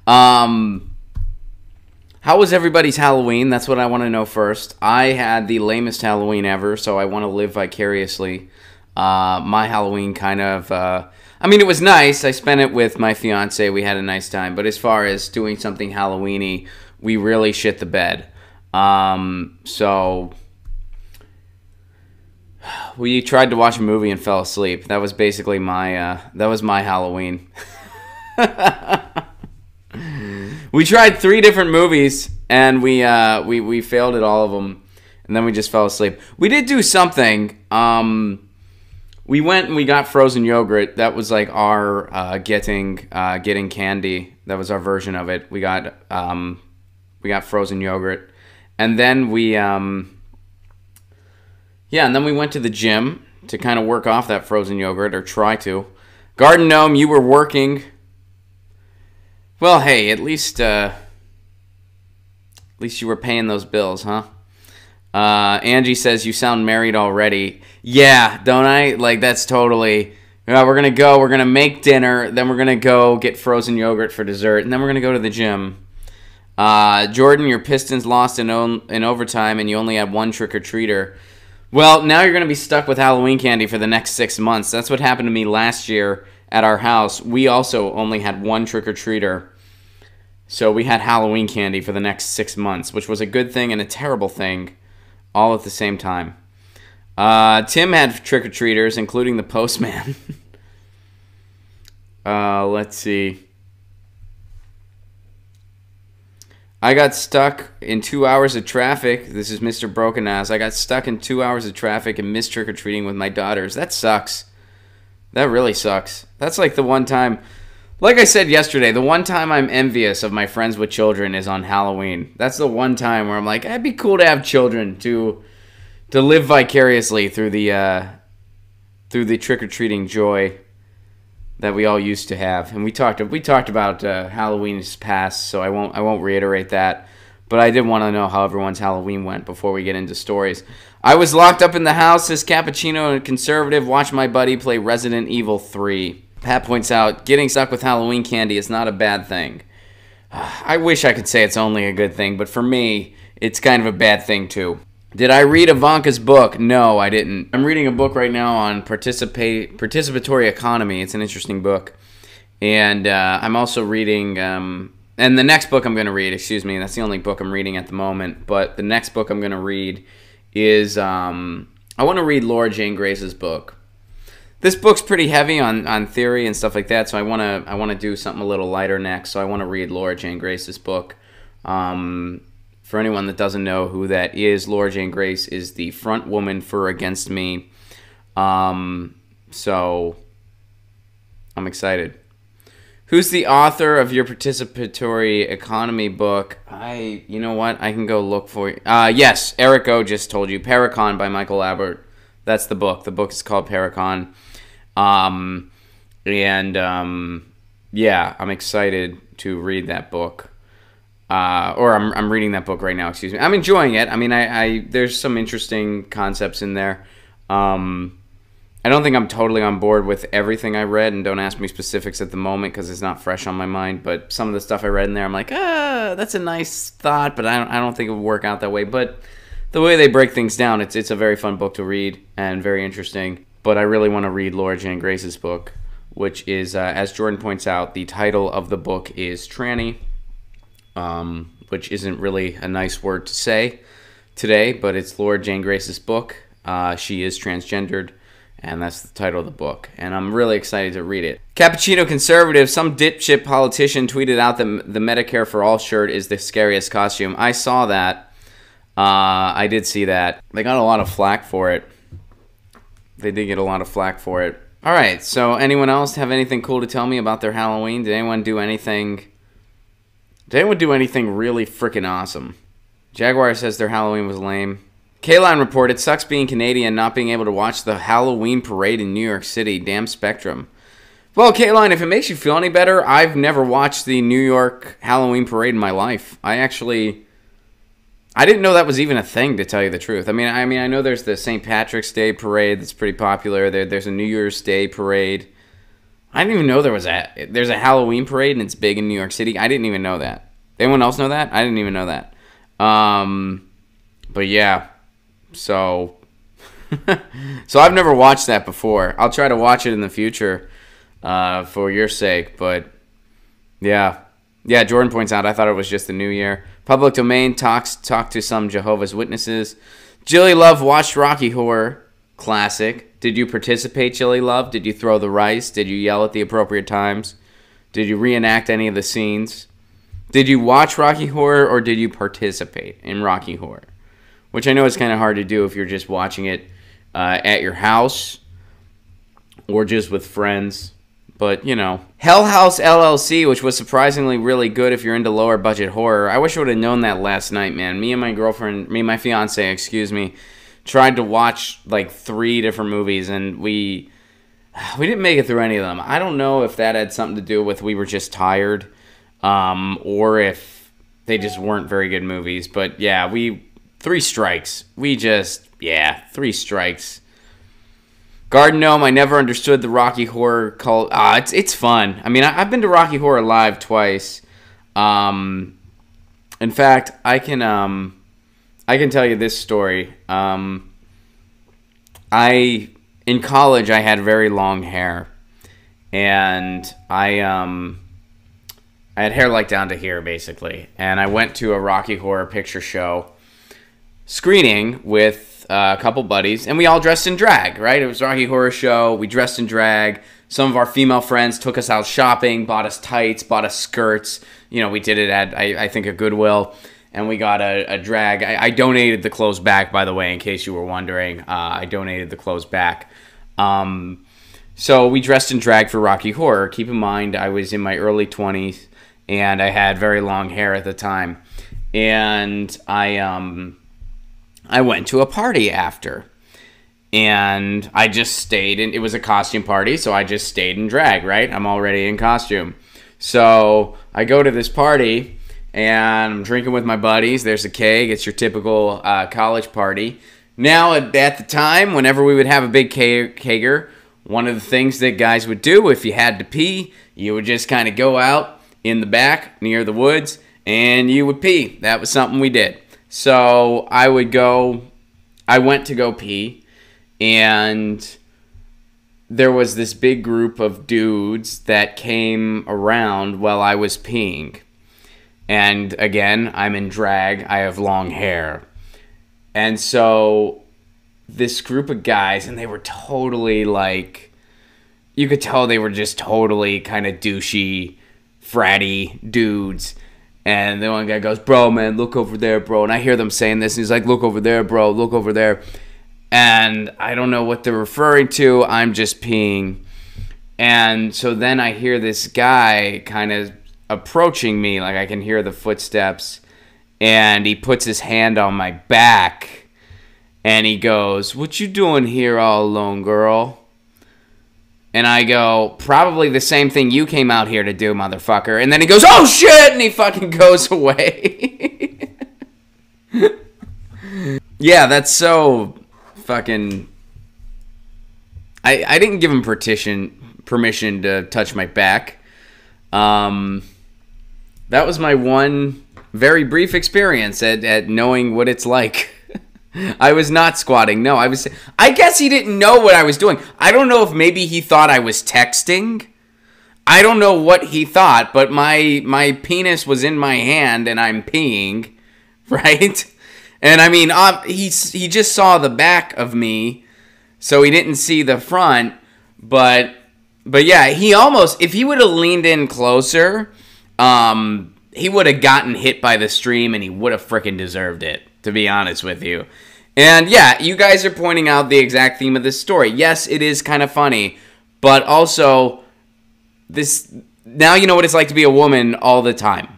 How was everybody's Halloween? That's what I want to know first. I had the lamest Halloween ever, so I want to live vicariously. My Halloween kind of... I mean, it was nice. I spent it with my fiance. We had a nice time. But as far as doing something Halloween-y, we really shit the bed. So... we tried to watch a movie and fell asleep. That was basically my Halloween. We tried 3 different movies, and we failed at all of them, and then we just fell asleep. We did do something. We went and we got frozen yogurt. That was like our getting candy. That was our version of it. We got frozen yogurt, and then and then we went to the gym to kind of work off that frozen yogurt, or try to. Garden Gnome, you were working. Well, hey, at least you were paying those bills, huh? Angie says, you sound married already. Yeah, don't I? Like, that's totally... we're going to make dinner, then we're going to go get frozen yogurt for dessert, and then we're going to go to the gym. Jordan, your Pistons lost in overtime, and you only had one trick-or-treater. Well, now you're going to be stuck with Halloween candy for the next 6 months. That's what happened to me last year at our house. We also only had one trick-or-treater. So we had Halloween candy for the next 6 months, which was a good thing and a terrible thing all at the same time. Tim had trick-or-treaters, including the postman. Let's see. I got stuck in 2 hours of traffic. This is Mr. Broken Ass. I got stuck in 2 hours of traffic and missed trick-or-treating with my daughters. That sucks. That really sucks. That's like the one time... Like I said yesterday, the one time I'm envious of my friends with children is on Halloween. That's the one time where I'm like, it'd be cool to have children to live vicariously through the trick-or-treating joy that we all used to have. And we talked about Halloween's past, so I won't reiterate that. But I did want to know how everyone's Halloween went before we get into stories. I was locked up in the house as Cappuccino and Conservative watched my buddy play Resident Evil 3. Pat points out, getting stuck with Halloween candy is not a bad thing. I wish I could say it's only a good thing, but for me, it's kind of a bad thing too. Did I read Ivanka's book? No, I didn't. I'm reading a book right now on participatory economy. It's an interesting book. And I'm also reading, and the next book I'm going to read, that's the only book I'm reading at the moment, but the next book I'm going to read is, I want to read Laura Jane Grace's book. This book's pretty heavy on theory and stuff like that, so I want to do something a little lighter next. So I want to read Laura Jane Grace's book. For anyone that doesn't know who that is, Laura Jane Grace is the front woman for Against Me. So I'm excited. Who's the author of your participatory economy book? You know what? I can go look for you. Yes, Eric O just told you. Paracon by Michael Albert. That's the book. The book is called Paracon. Yeah, I'm excited to read that book. Or I'm reading that book right now, excuse me. I'm enjoying it. I mean, there's some interesting concepts in there. I don't think I'm totally on board with everything I read, and don't ask me specifics at the moment because it's not fresh on my mind, but some of the stuff I read in there, I'm like, that's a nice thought, but I don't think it would work out that way. But the way they break things down, it's a very fun book to read and very interesting. But I really want to read Laura Jane Grace's book, which is, as Jordan points out, the title of the book is Tranny, which isn't really a nice word to say today, but it's Laura Jane Grace's book. She is transgendered, and that's the title of the book, and I'm really excited to read it. Cappuccino Conservative, some dipshit politician tweeted out that the Medicare for All shirt is the scariest costume. I saw that. I did see that. They got a lot of flack for it. They did get a lot of flack for it. All right, so anyone else have anything cool to tell me about their Halloween? Did anyone do anything really freaking awesome? Jaguar says their Halloween was lame. Kayline reported, sucks being Canadian, not being able to watch the Halloween parade in New York City. Damn Spectrum. Well, Kayline, if it makes you feel any better, I've never watched the New York Halloween parade in my life. I didn't know that was even a thing, to tell you the truth. I mean, I know there's the St. Patrick's Day parade that's pretty popular. There's a New Year's Day parade. I didn't even know there's a Halloween parade and it's big in New York City. I didn't even know that. Anyone else know that? I didn't even know that. But yeah, so I've never watched that before. I'll try to watch it in the future for your sake. But yeah, Jordan points out, I thought it was just the new year. Public Domain talked to some Jehovah's Witnesses. Jilly Love watched Rocky Horror Classic. Did you participate, Jilly Love? Did you throw the rice? Did you yell at the appropriate times? Did you reenact any of the scenes? Did you watch Rocky Horror or did you participate in Rocky Horror? Which I know is kind of hard to do if you're just watching it at your house or just with friends. But, you know. Hell House LLC, which was surprisingly really good if you're into lower budget horror. I wish I would have known that last night, man. Me and my fiance, tried to watch like 3 different movies and we didn't make it through any of them. I don't know if that had something to do with we were just tired or if they just weren't very good movies. But yeah, 3 strikes. 3 strikes. Garden Gnome, I never understood the Rocky Horror cult. It's fun. I mean, I've been to Rocky Horror Live twice. In fact, I can tell you this story. In college, I had very long hair, and I had hair like down to here, basically. And I went to a Rocky Horror Picture Show screening with a couple buddies, and we all dressed in drag, right? It was a Rocky Horror Show. We dressed in drag. Some of our female friends took us out shopping, bought us tights, bought us skirts. You know, we did it at, I think, a Goodwill. And we got a drag. I donated the clothes back, by the way, in case you were wondering. I donated the clothes back. So we dressed in drag for Rocky Horror. Keep in mind, I was in my early 20s, and I had very long hair at the time. And I went to a party after. And I just stayed in. It was a costume party, so I just stayed in drag, right? I'm already in costume. So I go to this party, and I'm drinking with my buddies. There's a keg. It's your typical college party. Now, at the time, whenever we would have a big kegger, one of the things that guys would do if you had to pee, you would just kind of go out in the back near the woods, and you would pee. That was something we did. So I went to go pee, and there was this big group of dudes that came around while I was peeing. And again, I'm in drag. I have long hair. And so this group of guys, and they were totally like, you could tell they were just totally kind of douchey, fratty dudes. And the one guy goes, "Bro, man, look over there, bro." And I hear them saying this, and he's like, "Look over there, bro, look over there." And I don't know what they're referring to. I'm just peeing. And so then I hear this guy kind of approaching me, like I can hear the footsteps, and he puts his hand on my back, and he goes, "What you doing here all alone, girl?" And I go, "Probably the same thing you came out here to do, motherfucker." And then he goes, "Oh, shit!" And he fucking goes away. Yeah, that's so fucking... I didn't give him permission to touch my back. That was my one very brief experience at knowing what it's like. I was not squatting. No, I guess he didn't know what I was doing. I don't know if maybe he thought I was texting. I don't know what he thought, but my penis was in my hand and I'm peeing, right? And I mean, he just saw the back of me, so he didn't see the front. But yeah, he almost, if he would have leaned in closer, he would have gotten hit by the stream and he would have freaking deserved it, to be honest with you. And yeah, you guys are pointing out the exact theme of this story. Yes, it is kind of funny, but also now you know what it's like to be a woman all the time.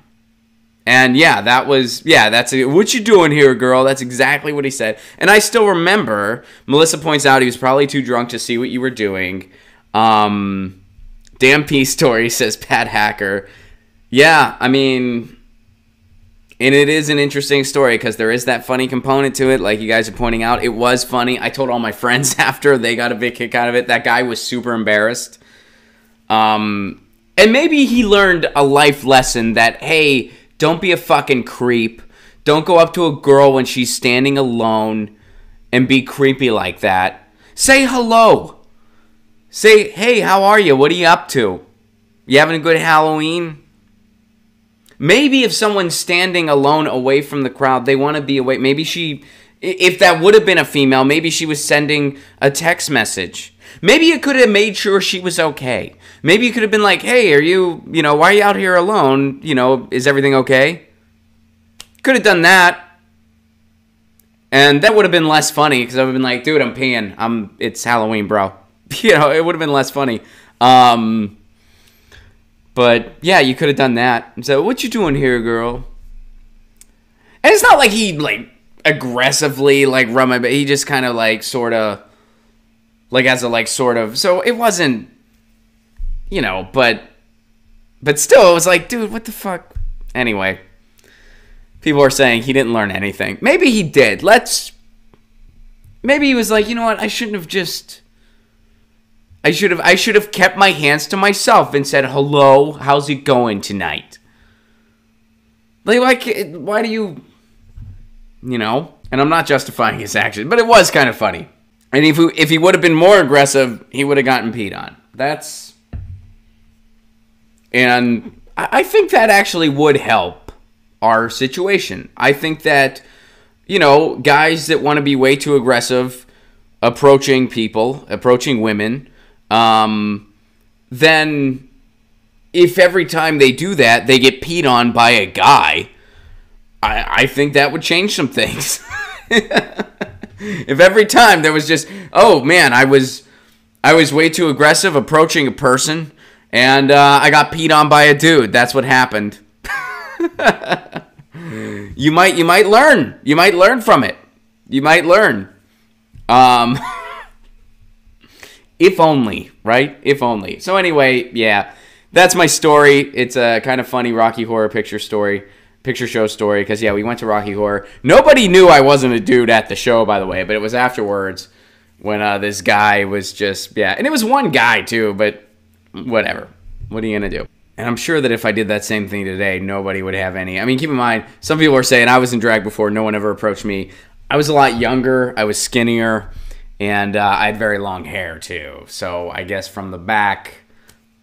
And yeah, that's it. "What you doing here, girl?" That's exactly what he said. And I still remember, Melissa points out he was probably too drunk to see what you were doing. Damn Peace Story, says Pat Hacker. Yeah, I mean... And it is an interesting story because there is that funny component to it, like you guys are pointing out. It was funny. I told all my friends after. They got a big kick out of it. That guy was super embarrassed. And maybe he learned a life lesson that, hey, don't be a fucking creep. Don't go up to a girl when she's standing alone and be creepy like that. Say hello. Say, hey, how are you? What are you up to? You having a good Halloween? Maybe if someone's standing alone away from the crowd, they want to be away. Maybe she, if that would have been a female, maybe she was sending a text message. Maybe you could have made sure she was okay. Maybe you could have been like, hey, are you, why are you out here alone? Is everything okay? Could have done that. And that would have been less funny because I would have been like, dude, I'm peeing. It's Halloween, bro. It would have been less funny. But yeah, you could have done that. So, what you doing here, girl? And it's not like he aggressively run my. He just kind of sort of as a sort of. So it wasn't, but still, it was like, dude, what the fuck? Anyway, people are saying he didn't learn anything. Maybe he did. Maybe he was like, you know what? I shouldn't have just. I should have kept my hands to myself and said, hello, how's it going tonight? Why do you, and I'm not justifying his actions, but it was kind of funny. And if he would have been more aggressive, he would have gotten peed on. And I think that actually would help our situation. I think that, guys that want to be way too aggressive approaching women, then if every time they do that, they get peed on by a guy, I think that would change some things. If every time there was just, oh man, I was way too aggressive approaching a person, and I got peed on by a dude. That's what happened. You might learn. You might learn from it. You might learn. If only, right? If only. So anyway, yeah, that's my story. It's a kind of funny Rocky Horror Picture Show story, because, yeah, we went to Rocky Horror. Nobody knew I wasn't a dude at the show, by the way, but it was afterwards when this guy was just, yeah, and it was one guy, too, but whatever. What are you going to do? And I'm sure that if I did that same thing today, nobody would have any. I mean, keep in mind, some people are saying I was in drag before. No one ever approached me. I was a lot younger. I was skinnier. And I had very long hair, too. So I guess from the back,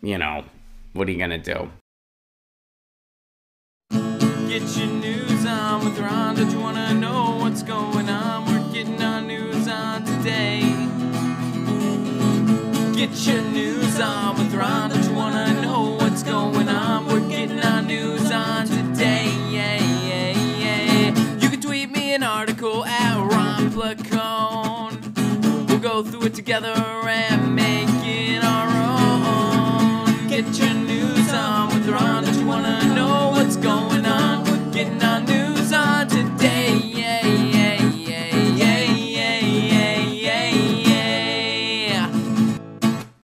what are you going to do? Get your news on with Ron. Don't you want to know what's going on? We're getting our news on today. Get your news on with Ron. Don't you want to know what's going on? We're getting our news on today. Yeah, yeah, yeah. You can tweet me an article at Ron Placone. Go through it together and